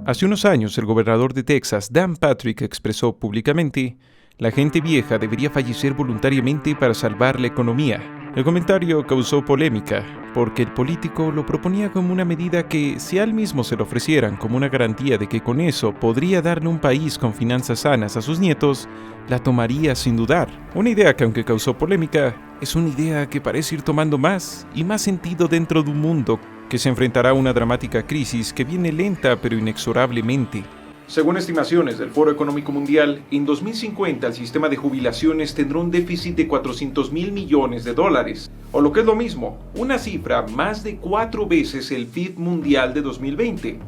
Hace unos años, el gobernador de Texas, Dan Patrick, expresó públicamente: la gente vieja debería fallecer voluntariamente para salvar la economía. El comentario causó polémica, porque el político lo proponía como una medida que, si a él mismo se lo ofrecieran como una garantía de que con eso podría darle un país con finanzas sanas a sus nietos, la tomaría sin dudar. Una idea que, aunque causó polémica, es una idea que parece ir tomando más y más sentido dentro de un mundo que se enfrentará a una dramática crisis que viene lenta pero inexorablemente. Según estimaciones del Foro Económico Mundial, en 2050 el sistema de jubilaciones tendrá un déficit de $400,000 millones, o lo que es lo mismo, una cifra más de 4 veces el PIB mundial de 2020.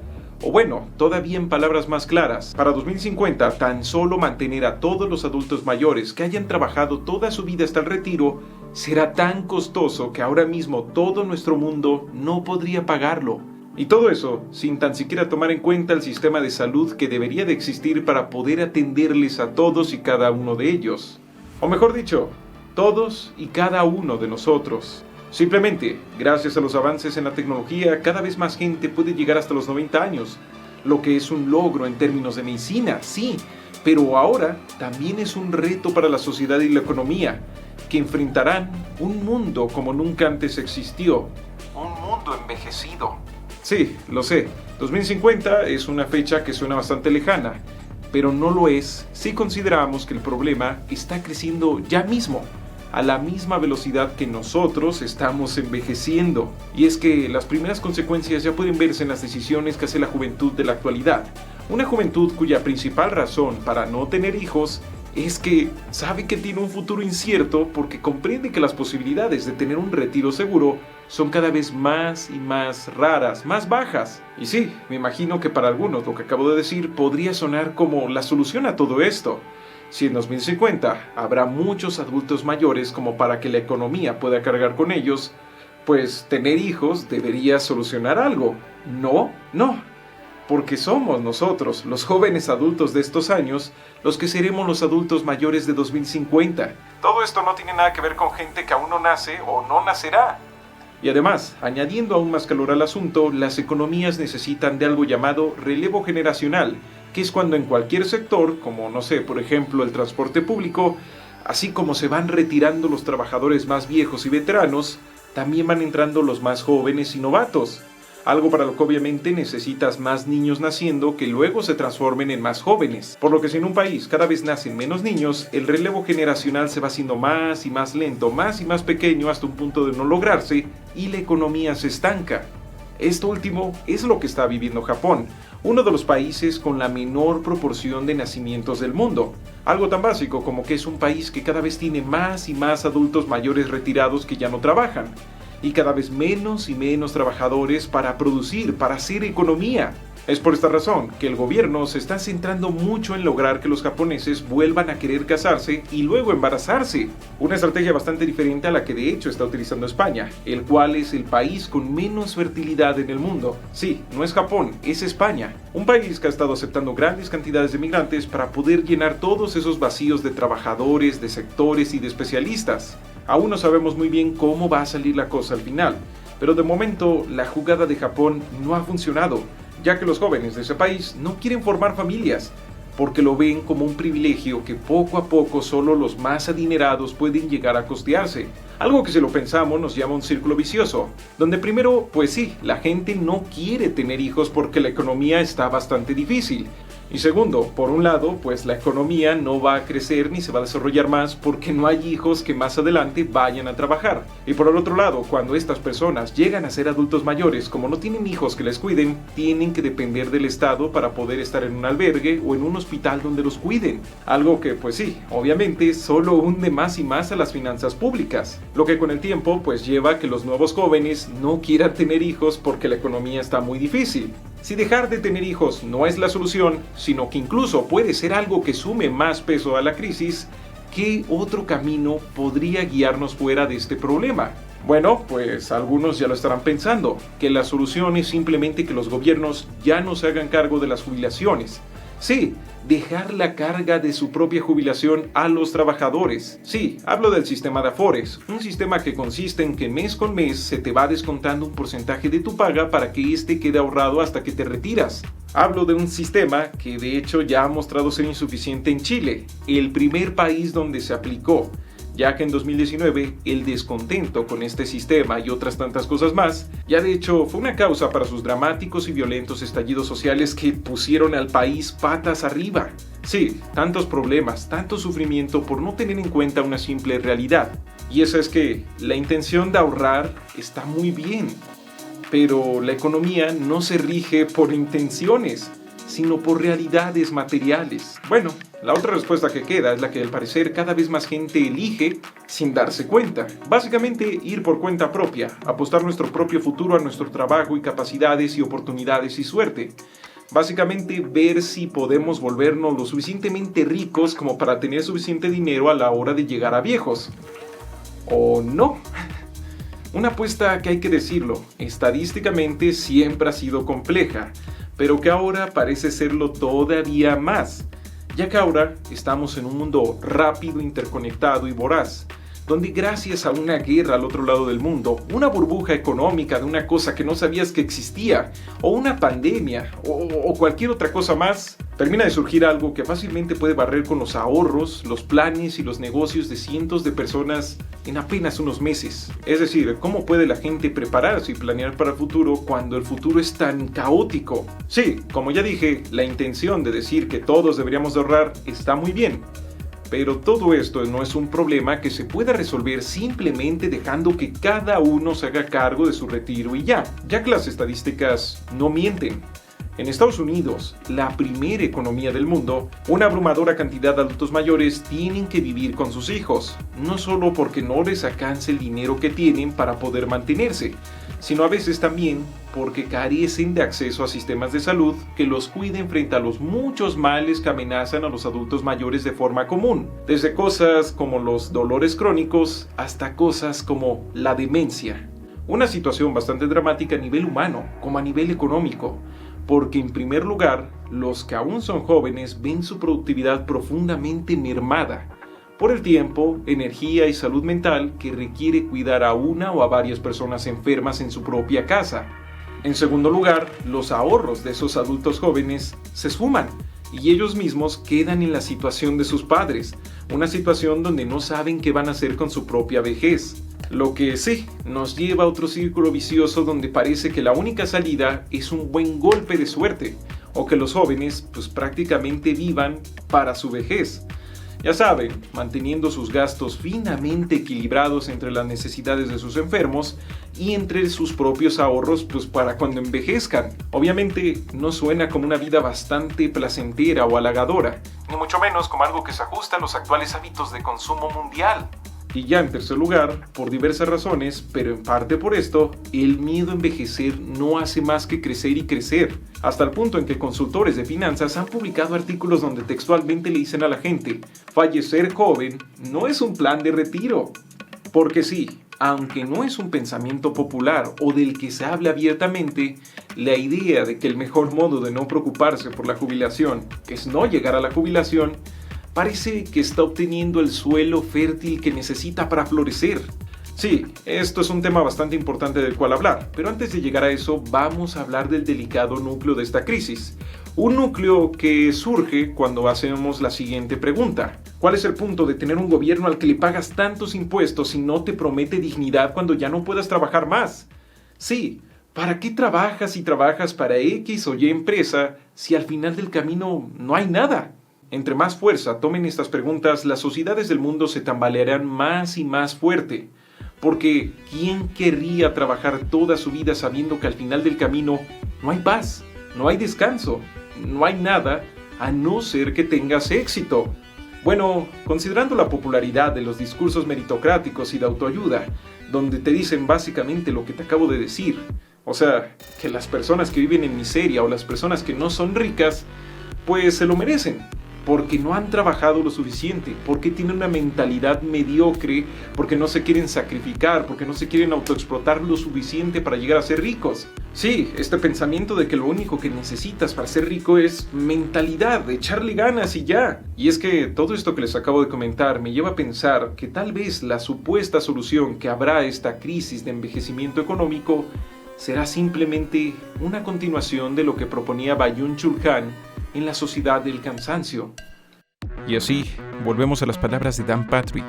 O bueno, todavía en palabras más claras, para 2050 tan solo mantener a todos los adultos mayores que hayan trabajado toda su vida hasta el retiro será tan costoso que ahora mismo todo nuestro mundo no podría pagarlo. Y todo eso sin tan siquiera tomar en cuenta el sistema de salud que debería de existir para poder atenderles a todos y cada uno de ellos. O mejor dicho, todos y cada uno de nosotros. Simplemente, gracias a los avances en la tecnología, cada vez más gente puede llegar hasta los 90 años, lo que es un logro en términos de medicina, sí, pero ahora también es un reto para la sociedad y la economía, que enfrentarán un mundo como nunca antes existió, un mundo envejecido. Sí, lo sé, 2050 es una fecha que suena bastante lejana, pero no lo es si consideramos que el problema está creciendo ya mismo, a la misma velocidad que nosotros estamos envejeciendo. Y es que las primeras consecuencias ya pueden verse en las decisiones que hace la juventud de la actualidad. Una juventud cuya principal razón para no tener hijos es que sabe que tiene un futuro incierto porque comprende que las posibilidades de tener un retiro seguro son cada vez más y más raras, más bajas. Y sí, me imagino que para algunos lo que acabo de decir podría sonar como la solución a todo esto. Si en 2050 habrá muchos adultos mayores como para que la economía pueda cargar con ellos, pues tener hijos debería solucionar algo. No, porque somos nosotros, los jóvenes adultos de estos años, los que seremos los adultos mayores de 2050. Todo esto no tiene nada que ver con gente que aún no nace o no nacerá. Y además, añadiendo aún más calor al asunto, las economías necesitan de algo llamado relevo generacional, que es cuando en cualquier sector, como no sé, por ejemplo el transporte público, así como se van retirando los trabajadores más viejos y veteranos, también van entrando los más jóvenes y novatos. Algo para lo que obviamente necesitas más niños naciendo que luego se transformen en más jóvenes. Por lo que si en un país cada vez nacen menos niños, el relevo generacional se va haciendo más y más lento, más y más pequeño hasta un punto de no lograrse y la economía se estanca. Esto último es lo que está viviendo Japón, uno de los países con la menor proporción de nacimientos del mundo. Algo tan básico como que es un país que cada vez tiene más y más adultos mayores retirados que ya no trabajan, y cada vez menos y menos trabajadores para producir, para hacer economía. Es por esta razón que el gobierno se está centrando mucho en lograr que los japoneses vuelvan a querer casarse y luego embarazarse. Una estrategia bastante diferente a la que de hecho está utilizando España, el cual es el país con menos fertilidad en el mundo. Sí, no es Japón, es España. Un país que ha estado aceptando grandes cantidades de migrantes para poder llenar todos esos vacíos de trabajadores, de sectores y de especialistas. Aún no sabemos muy bien cómo va a salir la cosa al final, pero de momento la jugada de Japón no ha funcionado, ya que los jóvenes de ese país no quieren formar familias, porque lo ven como un privilegio que poco a poco solo los más adinerados pueden llegar a costearse. Algo que si lo pensamos nos llama un círculo vicioso, donde primero, pues sí, la gente no quiere tener hijos porque la economía está bastante difícil. Y segundo, por un lado, pues la economía no va a crecer ni se va a desarrollar más porque no hay hijos que más adelante vayan a trabajar. Y por el otro lado, cuando estas personas llegan a ser adultos mayores, como no tienen hijos que les cuiden, tienen que depender del Estado para poder estar en un albergue o en un hospital donde los cuiden. Algo que, pues sí, obviamente solo hunde más y más a las finanzas públicas. Lo que con el tiempo, pues lleva a que los nuevos jóvenes no quieran tener hijos porque la economía está muy difícil. Si dejar de tener hijos no es la solución, sino que incluso puede ser algo que sume más peso a la crisis, ¿qué otro camino podría guiarnos fuera de este problema? Bueno, pues algunos ya lo estarán pensando, que la solución es simplemente que los gobiernos ya no se hagan cargo de las jubilaciones. Sí, dejar la carga de su propia jubilación a los trabajadores. Sí, hablo del sistema de Afores, un sistema que consiste en que mes con mes se te va descontando un porcentaje de tu paga para que este quede ahorrado hasta que te retiras. Hablo de un sistema que de hecho ya ha mostrado ser insuficiente en Chile, el primer país donde se aplicó, ya que en 2019 el descontento con este sistema y otras tantas cosas más, ya de hecho fue una causa para sus dramáticos y violentos estallidos sociales que pusieron al país patas arriba. Sí, tantos problemas, tanto sufrimiento por no tener en cuenta una simple realidad. Y esa es que la intención de ahorrar está muy bien, pero la economía no se rige por intenciones, sino por realidades materiales. Bueno, la otra respuesta que queda es la que al parecer cada vez más gente elige sin darse cuenta. Básicamente ir por cuenta propia, apostar nuestro propio futuro a nuestro trabajo y capacidades y oportunidades y suerte. Básicamente ver si podemos volvernos lo suficientemente ricos como para tener suficiente dinero a la hora de llegar a viejos. ¿O no? Una apuesta que hay que decirlo, estadísticamente siempre ha sido compleja, pero que ahora parece serlo todavía más, ya que ahora estamos en un mundo rápido, interconectado y voraz, donde gracias a una guerra al otro lado del mundo, una burbuja económica de una cosa que no sabías que existía, o una pandemia, o cualquier otra cosa más, termina de surgir algo que fácilmente puede barrer con los ahorros, los planes y los negocios de cientos de personas en apenas unos meses. Es decir, ¿cómo puede la gente prepararse y planear para el futuro cuando el futuro es tan caótico? Sí, como ya dije, la intención de decir que todos deberíamos de ahorrar está muy bien, pero todo esto no es un problema que se pueda resolver simplemente dejando que cada uno se haga cargo de su retiro y ya que las estadísticas no mienten. En Estados Unidos, la primera economía del mundo, una abrumadora cantidad de adultos mayores tienen que vivir con sus hijos, no solo porque no les alcanza el dinero que tienen para poder mantenerse, sino a veces también porque carecen de acceso a sistemas de salud que los cuiden frente a los muchos males que amenazan a los adultos mayores de forma común, desde cosas como los dolores crónicos hasta cosas como la demencia. Una situación bastante dramática a nivel humano como a nivel económico, porque en primer lugar, los que aún son jóvenes ven su productividad profundamente mermada por el tiempo, energía y salud mental que requiere cuidar a una o a varias personas enfermas en su propia casa. En segundo lugar, los ahorros de esos adultos jóvenes se esfuman y ellos mismos quedan en la situación de sus padres, una situación donde no saben qué van a hacer con su propia vejez. Lo que sí, nos lleva a otro círculo vicioso donde parece que la única salida es un buen golpe de suerte, o que los jóvenes pues prácticamente vivan para su vejez. Ya saben, manteniendo sus gastos finamente equilibrados entre las necesidades de sus enfermos y entre sus propios ahorros pues para cuando envejezcan. Obviamente no suena como una vida bastante placentera o halagadora, ni mucho menos como algo que se ajusta a los actuales hábitos de consumo mundial. Y ya en tercer lugar, por diversas razones, pero en parte por esto, el miedo a envejecer no hace más que crecer y crecer, hasta el punto en que consultores de finanzas han publicado artículos donde textualmente le dicen a la gente, fallecer joven no es un plan de retiro. Porque sí, aunque no es un pensamiento popular o del que se habla abiertamente, la idea de que el mejor modo de no preocuparse por la jubilación es no llegar a la jubilación, parece que está obteniendo el suelo fértil que necesita para florecer. Sí, esto es un tema bastante importante del cual hablar, pero antes de llegar a eso vamos a hablar del delicado núcleo de esta crisis. Un núcleo que surge cuando hacemos la siguiente pregunta. ¿Cuál es el punto de tener un gobierno al que le pagas tantos impuestos y no te promete dignidad cuando ya no puedas trabajar más? Sí, ¿para qué trabajas y trabajas para X o Y empresa si al final del camino no hay nada? Entre más fuerza tomen estas preguntas, las sociedades del mundo se tambalearán más y más fuerte. Porque ¿quién querría trabajar toda su vida sabiendo que al final del camino no hay paz, no hay descanso, no hay nada, a no ser que tengas éxito? Bueno, considerando la popularidad de los discursos meritocráticos y de autoayuda, donde te dicen básicamente lo que te acabo de decir, o sea, que las personas que viven en miseria o las personas que no son ricas, pues se lo merecen. Porque no han trabajado lo suficiente, porque tienen una mentalidad mediocre, porque no se quieren sacrificar, porque no se quieren autoexplotar lo suficiente para llegar a ser ricos. Sí, este pensamiento de que lo único que necesitas para ser rico es mentalidad, de echarle ganas y ya. Y es que todo esto que les acabo de comentar me lleva a pensar que tal vez la supuesta solución que habrá a esta crisis de envejecimiento económico será simplemente una continuación de lo que proponía Byung-Chul Han en La Sociedad del Cansancio. Y así, volvemos a las palabras de Dan Patrick.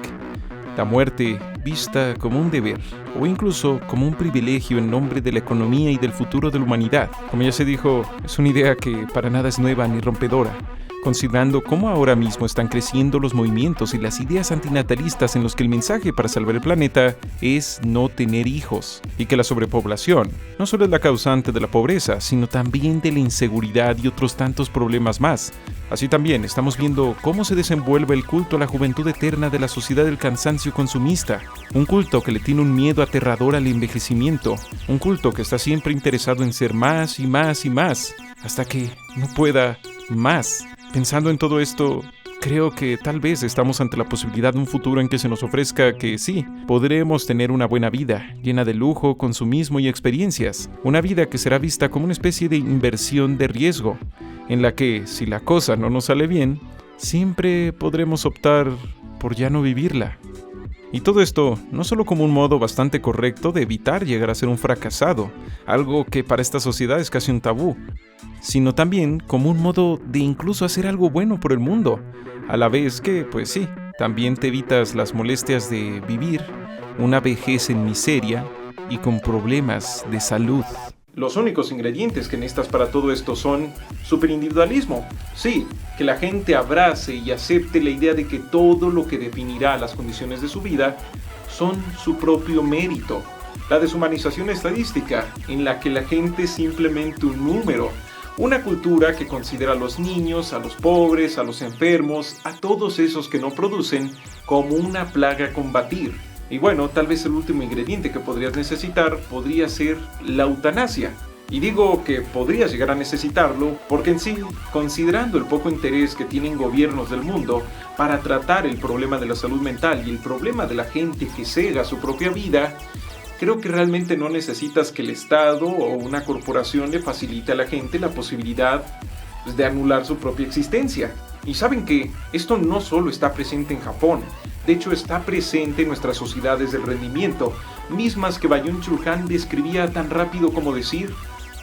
La muerte vista como un deber, o incluso como un privilegio en nombre de la economía y del futuro de la humanidad. Como ya se dijo, es una idea que para nada es nueva ni rompedora, considerando cómo ahora mismo están creciendo los movimientos y las ideas antinatalistas en los que el mensaje para salvar el planeta es no tener hijos, y que la sobrepoblación no solo es la causante de la pobreza, sino también de la inseguridad y otros tantos problemas más. Así también estamos viendo cómo se desenvuelve el culto a la juventud eterna de la sociedad del cansancio consumista, un culto que le tiene un miedo aterrador al envejecimiento, un culto que está siempre interesado en ser más y más y más, hasta que no pueda más. Pensando en todo esto, creo que tal vez estamos ante la posibilidad de un futuro en que se nos ofrezca que sí, podremos tener una buena vida, llena de lujo, consumismo y experiencias. Una vida que será vista como una especie de inversión de riesgo, en la que, si la cosa no nos sale bien, siempre podremos optar por ya no vivirla. Y todo esto no solo como un modo bastante correcto de evitar llegar a ser un fracasado, algo que para esta sociedad es casi un tabú, sino también como un modo de incluso hacer algo bueno por el mundo, a la vez que, pues sí, también te evitas las molestias de vivir una vejez en miseria y con problemas de salud. Los únicos ingredientes que necesitas para todo esto son superindividualismo. Sí, que la gente abrace y acepte la idea de que todo lo que definirá las condiciones de su vida son su propio mérito. La deshumanización estadística, en la que la gente es simplemente un número. Una cultura que considera a los niños, a los pobres, a los enfermos, a todos esos que no producen, como una plaga a combatir. Y bueno, tal vez el último ingrediente que podrías necesitar podría ser la eutanasia. Y digo que podrías llegar a necesitarlo porque en sí, considerando el poco interés que tienen gobiernos del mundo para tratar el problema de la salud mental y el problema de la gente que cega su propia vida, creo que realmente no necesitas que el Estado o una corporación le facilite a la gente la posibilidad de anular su propia existencia. Y saben que esto no solo está presente en Japón, de hecho está presente en nuestras sociedades del rendimiento, mismas que Byung-Chul Han describía tan rápido como decir: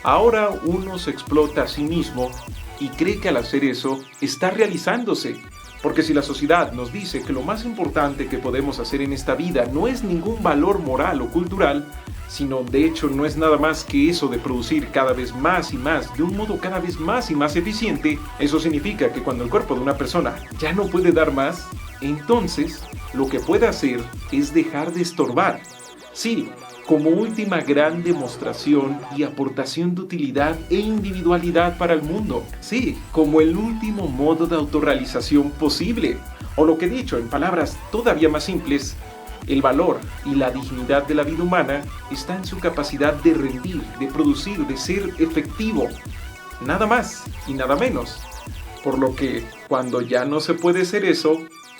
ahora uno se explota a sí mismo y cree que al hacer eso está realizándose. Porque si la sociedad nos dice que lo más importante que podemos hacer en esta vida no es ningún valor moral o cultural, sino de hecho no es nada más que eso de producir cada vez más y más de un modo cada vez más y más eficiente, eso significa que cuando el cuerpo de una persona ya no puede dar más, entonces lo que puede hacer es dejar de estorbar. Sí, como última gran demostración y aportación de utilidad e individualidad para el mundo. Sí, como el último modo de autorrealización posible. O lo que he dicho en palabras todavía más simples, el valor y la dignidad de la vida humana está en su capacidad de rendir, de producir, de ser efectivo. Nada más y nada menos. Por lo que, cuando ya no se puede ser eso,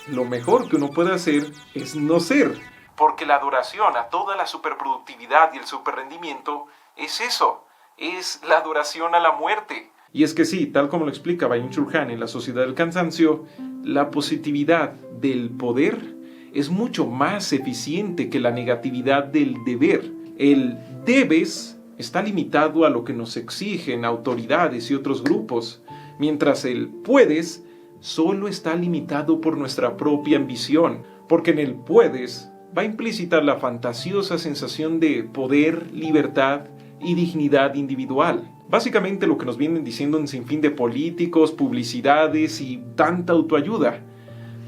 lo mejor que uno puede hacer es no ser. Porque la adoración a toda la superproductividad y el superrendimiento es eso, es la adoración a la muerte. Y es que sí, tal como lo explica Byung-Chul Han en La Sociedad del Cansancio, la positividad del poder es mucho más eficiente que la negatividad del deber. El debes está limitado a lo que nos exigen autoridades y otros grupos, mientras el puedes solo está limitado por nuestra propia ambición, porque en el puedes va implícita la fantasiosa sensación de poder, libertad y dignidad individual. Básicamente lo que nos vienen diciendo un sinfín de políticos, publicidades y tanta autoayuda.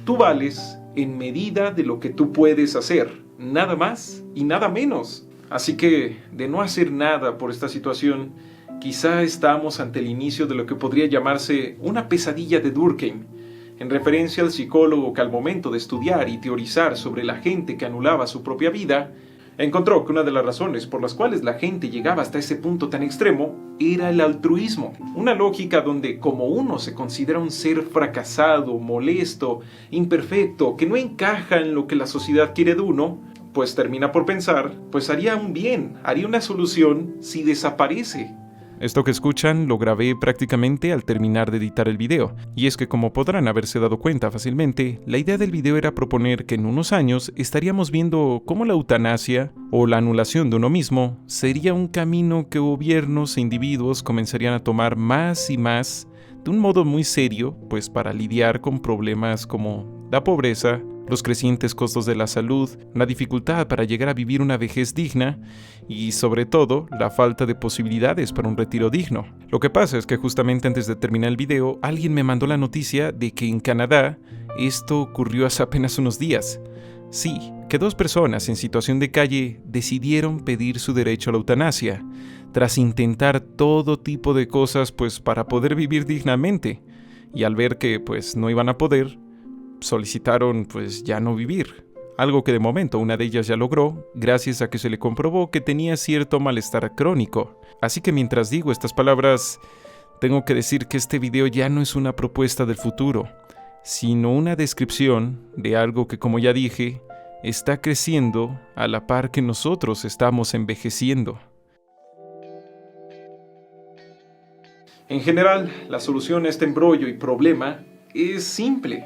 Tú vales en medida de lo que tú puedes hacer, nada más y nada menos. Así que, de no hacer nada por esta situación, quizá estamos ante el inicio de lo que podría llamarse una pesadilla de Durkheim, en referencia al psicólogo que al momento de estudiar y teorizar sobre la gente que anulaba su propia vida, encontró que una de las razones por las cuales la gente llegaba hasta ese punto tan extremo era el altruismo, una lógica donde como uno se considera un ser fracasado, molesto, imperfecto, que no encaja en lo que la sociedad quiere de uno, pues termina por pensar, pues haría un bien, haría una solución si desaparece. Esto que escuchan lo grabé prácticamente al terminar de editar el video, y es que como podrán haberse dado cuenta fácilmente, la idea del video era proponer que en unos años estaríamos viendo cómo la eutanasia o la anulación de uno mismo sería un camino que gobiernos e individuos comenzarían a tomar más y más de un modo muy serio, pues para lidiar con problemas como la pobreza, los crecientes costos de la salud, la dificultad para llegar a vivir una vejez digna y, sobre todo, la falta de posibilidades para un retiro digno. Lo que pasa es que justamente antes de terminar el video, alguien me mandó la noticia de que en Canadá esto ocurrió hace apenas unos días. Sí, que 2 personas en situación de calle decidieron pedir su derecho a la eutanasia, tras intentar todo tipo de cosas pues para poder vivir dignamente, y al ver que pues no iban a poder, solicitaron pues ya no vivir, algo que de momento una de ellas ya logró gracias a que se le comprobó que tenía cierto malestar crónico. Así que mientras digo estas palabras, tengo que decir que este video ya no es una propuesta del futuro, sino una descripción de algo que, como ya dije, está creciendo a la par que nosotros estamos envejeciendo. En general, la solución a este embrollo y problema es simple,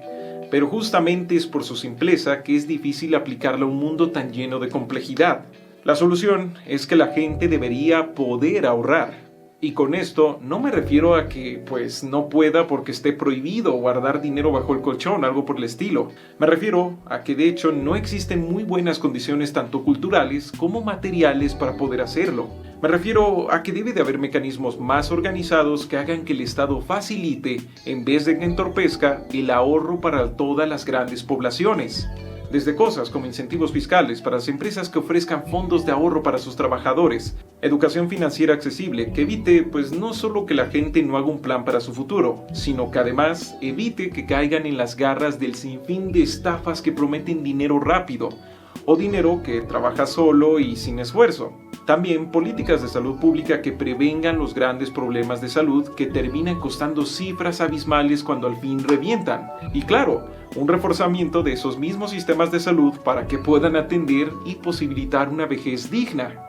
pero justamente es por su simpleza que es difícil aplicarla a un mundo tan lleno de complejidad. La solución es que la gente debería poder ahorrar. Y con esto no me refiero a que pues no pueda porque esté prohibido guardar dinero bajo el colchón, algo por el estilo. Me refiero a que de hecho no existen muy buenas condiciones tanto culturales como materiales para poder hacerlo. Me refiero a que debe de haber mecanismos más organizados que hagan que el Estado facilite, en vez de que entorpezca, el ahorro para todas las grandes poblaciones. Desde cosas como incentivos fiscales para las empresas que ofrezcan fondos de ahorro para sus trabajadores, educación financiera accesible que evite pues no solo que la gente no haga un plan para su futuro, sino que además evite que caigan en las garras del sinfín de estafas que prometen dinero rápido o dinero que trabaja solo y sin esfuerzo. También políticas de salud pública que prevengan los grandes problemas de salud que terminan costando cifras abismales cuando al fin revientan. Y claro, un reforzamiento de esos mismos sistemas de salud para que puedan atender y posibilitar una vejez digna.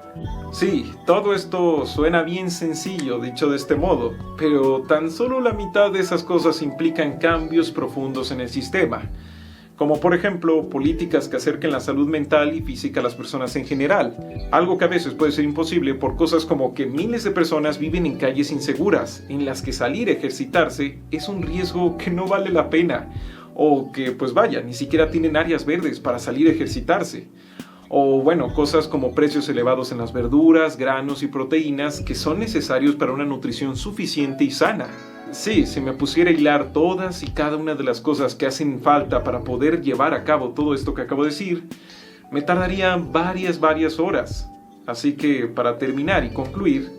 Sí, todo esto suena bien sencillo dicho de este modo, pero tan solo la mitad de esas cosas implican cambios profundos en el sistema. Como por ejemplo, políticas que acerquen la salud mental y física a las personas en general, algo que a veces puede ser imposible por cosas como que miles de personas viven en calles inseguras, en las que salir a ejercitarse es un riesgo que no vale la pena, o que pues vaya, ni siquiera tienen áreas verdes para salir a ejercitarse. O bueno, cosas como precios elevados en las verduras, granos y proteínas que son necesarios para una nutrición suficiente y sana. Sí, si me pusiera a hilar todas y cada una de las cosas que hacen falta para poder llevar a cabo todo esto que acabo de decir, me tardaría varias horas. Así que, para terminar y concluir,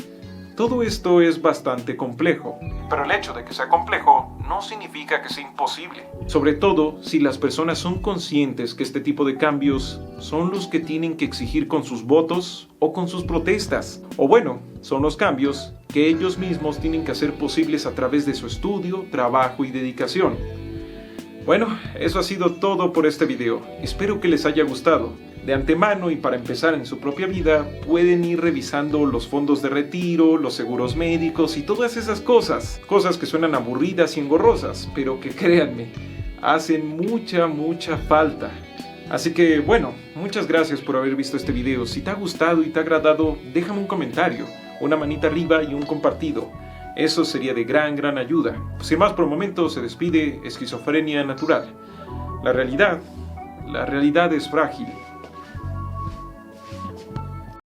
todo esto es bastante complejo. Pero el hecho de que sea complejo no significa que sea imposible. Sobre todo si las personas son conscientes que este tipo de cambios son los que tienen que exigir con sus votos o con sus protestas. O bueno, son los cambios que ellos mismos tienen que hacer posibles a través de su estudio, trabajo y dedicación. Bueno, eso ha sido todo por este video. Espero que les haya gustado. De antemano y para empezar en su propia vida, pueden ir revisando los fondos de retiro, los seguros médicos y todas esas cosas. Cosas que suenan aburridas y engorrosas, pero que créanme, hacen mucha falta. Así que bueno, muchas gracias por haber visto este video. Si te ha gustado y te ha agradado, déjame un comentario, una manita arriba y un compartido. Eso sería de gran ayuda. Sin más por el momento, se despide Esquizofrenia Natural. La realidad es frágil.